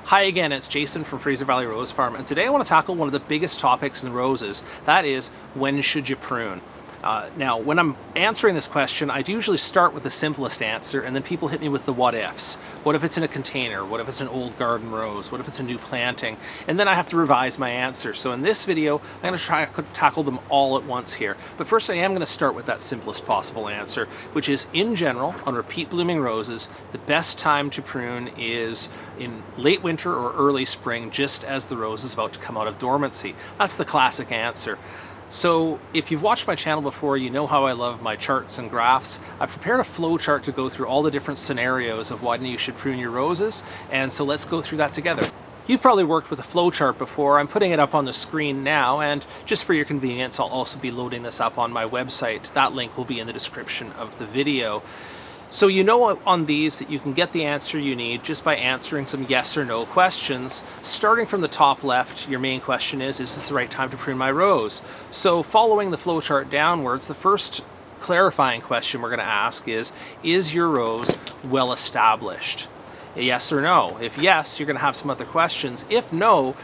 Hi again, it's Jason from Fraser Valley Rose Farm, and today I want to tackle one of the biggest topics in roses. That is, when should you prune? Now, when I'm answering this question, I usually start with the simplest answer, and then people hit me with the what ifs. What if it's in a container? What if it's an old garden rose? What if it's a new planting? And then I have to revise my answer. So in this video, I'm going to try to tackle them all at once here. But first, I am going to start with that simplest possible answer, which is, in general, on repeat blooming roses, the best time to prune is in late winter or early spring, just as the rose is about to come out of dormancy. That's the classic answer. So if you've watched my channel before, you know how I love my charts and graphs. I've prepared a flow chart to go through all the different scenarios of when you should prune your roses, and so let's go through that together. You've probably worked with a flow chart before. I'm putting it up on the screen now, and just for your convenience, I'll also be loading this up on my website. That link will be in the description of the video. So you know on these that you can get the answer you need just by answering some yes or no questions. Starting from the top left, your main question is this the right time to prune my rose? So following the flowchart downwards, the first clarifying question we're going to ask is your rose well established? A yes or no? If yes, you're going to have some other questions. If no,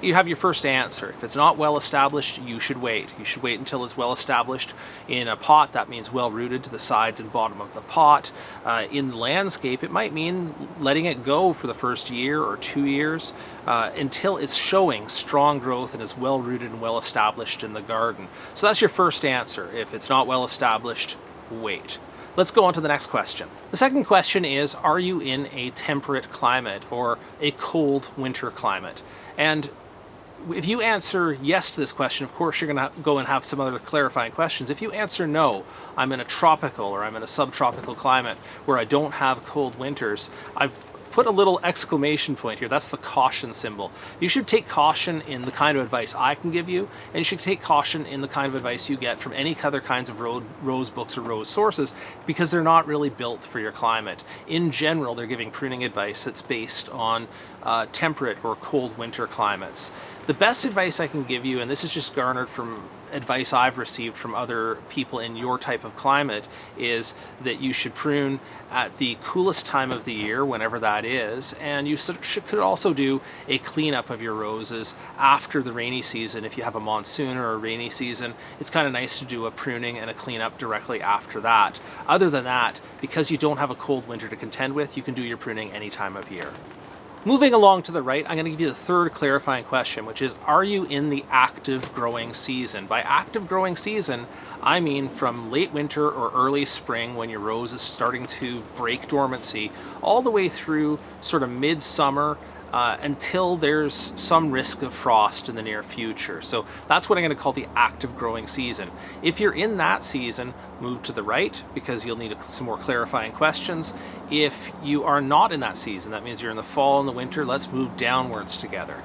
you have your first answer. If it's not well established, you should wait. You should wait until it's well established in a pot. That means well rooted to the sides and bottom of the pot. In the landscape, it might mean letting it go for the first year or 2 years until it's showing strong growth and is well rooted and well established in the garden. So that's your first answer. If it's not well established, wait. Let's go on to the next question. The second question is, are you in a temperate climate or a cold winter climate? And if you answer yes to this question, of course you're going to go and have some other clarifying questions. If you answer no, I'm in a tropical or I'm in a subtropical climate where I don't have cold winters, I've put a little exclamation point here. That's the caution symbol. You should take caution in the kind of advice I can give you, and you should take caution in the kind of advice you get from any other kinds of rose books or rose sources, because they're not really built for your climate. In general, they're giving pruning advice that's based on temperate or cold winter climates. The best advice I can give you, and this is just garnered from advice I've received from other people in your type of climate, is that you should prune at the coolest time of the year, whenever that is, and you could also do a cleanup of your roses after the rainy season. If you have a monsoon or a rainy season, it's kind of nice to do a pruning and a cleanup directly after that. Other than that, because you don't have a cold winter to contend with, you can do your pruning any time of year. Moving along to the right, I'm going to give you the third clarifying question, which is, are you in the active growing season? By active growing season, I mean from late winter or early spring, when your rose is starting to break dormancy, all the way through sort of midsummer until there's some risk of frost in the near future. So that's what I'm going to call the active growing season. If you're in that season, move to the right, because you'll need some more clarifying questions. If you are not in that season, that means you're in the fall and the winter, let's move downwards together.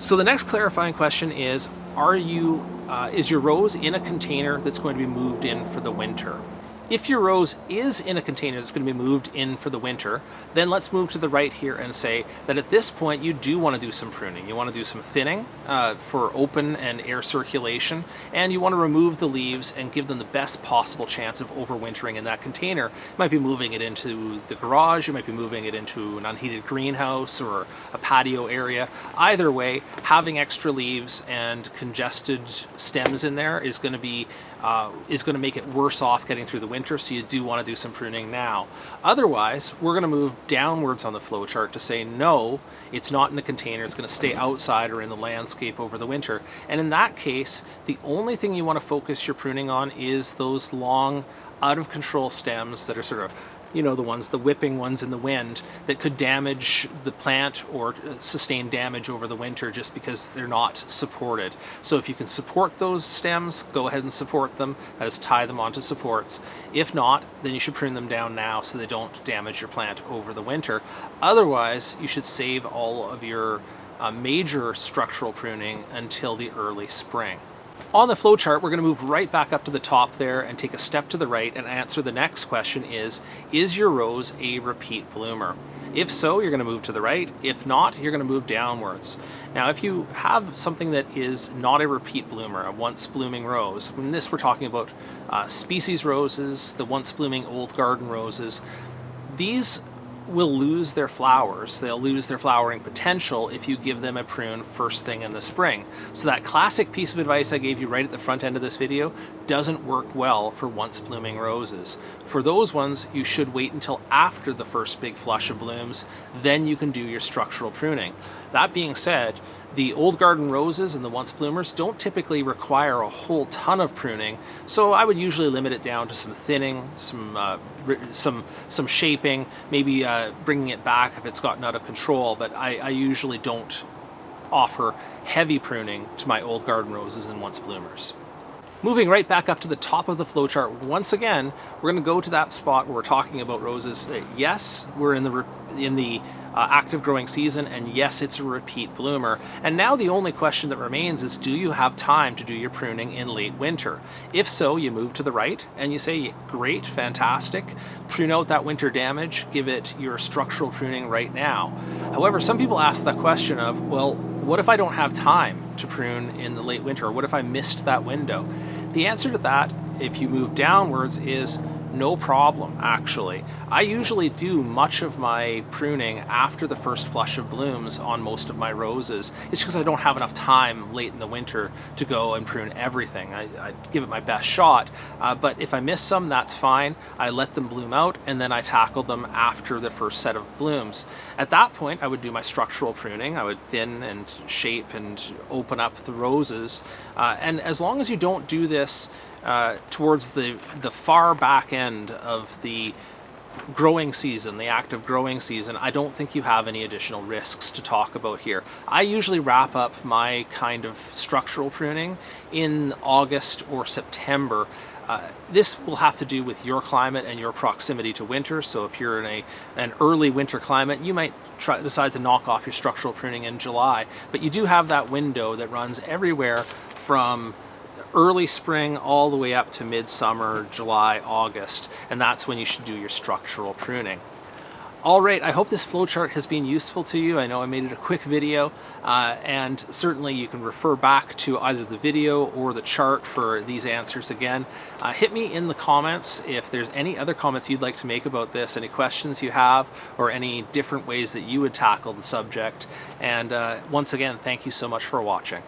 So the next clarifying question is, is your rose in a container that's going to be moved in for the winter? If your rose is in a container that's going to be moved in for the winter, then let's move to the right here and say that at this point you do want to do some pruning. You want to do some thinning for open and air circulation, and you want to remove the leaves and give them the best possible chance of overwintering in that container. You might be moving it into the garage, you might be moving it into an unheated greenhouse or a patio area. Either way, having extra leaves and congested stems in there is going to make it worse off getting through the winter, so you do want to do some pruning now. Otherwise, we're going to move downwards on the flowchart to say no, it's not in a container, it's going to stay outside or in the landscape over the winter. And in that case, the only thing you want to focus your pruning on is those long, out of control stems that are sort of, you know, the whipping ones in the wind that could damage the plant or sustain damage over the winter just because they're not supported. So if you can support those stems, go ahead and support them. That is, tie them onto supports. If not, then you should prune them down now so they don't damage your plant over the winter. Otherwise, you should save all of your major structural pruning until the early spring. On the flowchart, we're going to move right back up to the top there and take a step to the right and answer the next question is your rose a repeat bloomer? If so, you're going to move to the right. If not, you're going to move downwards. Now, if you have something that is not a repeat bloomer, a once blooming rose, in this we're talking about species roses, the once blooming old garden roses, these will lose their flowers. They'll lose their flowering potential if you give them a prune first thing in the spring. So that classic piece of advice I gave you right at the front end of this video doesn't work well for once blooming roses. For those ones, you should wait until after the first big flush of blooms, then you can do your structural pruning. That being said, the old garden roses and the once bloomers don't typically require a whole ton of pruning, so I would usually limit it down to some thinning, some shaping, maybe bringing it back if it's gotten out of control, but I usually don't offer heavy pruning to my old garden roses and once bloomers. Moving right back up to the top of the flowchart, once again, we're going to go to that spot where we're talking about roses. Yes, we're in the active growing season, and yes, it's a repeat bloomer. And now the only question that remains is, do you have time to do your pruning in late winter? If so, you move to the right and you say, great, fantastic, prune out that winter damage, give it your structural pruning right now. However, some people ask that question of, well, what if I don't have time to prune in the late winter? Or what if I missed that window? The answer to that, if you move downwards, is no problem, actually. I usually do much of my pruning after the first flush of blooms on most of my roses. It's because I don't have enough time late in the winter to go and prune everything. I give it my best shot, but if I miss some, that's fine. I let them bloom out and then I tackle them after the first set of blooms. At that point, I would do my structural pruning. I would thin and shape and open up the roses. And as long as you don't do this towards the far back end of the growing season, the active growing season, I don't think you have any additional risks to talk about here. I usually wrap up my kind of structural pruning in August or September. This will have to do with your climate and your proximity to winter. So if you're in an early winter climate, you might decide to knock off your structural pruning in July, but you do have that window that runs everywhere from early spring all the way up to midsummer, July, August, and that's when you should do your structural pruning. All right, I hope this flowchart has been useful to you. I know I made it a quick video, and certainly you can refer back to either the video or the chart for these answers again. Hit me in the comments if there's any other comments you'd like to make about this, any questions you have, or any different ways that you would tackle the subject. And once again, thank you so much for watching.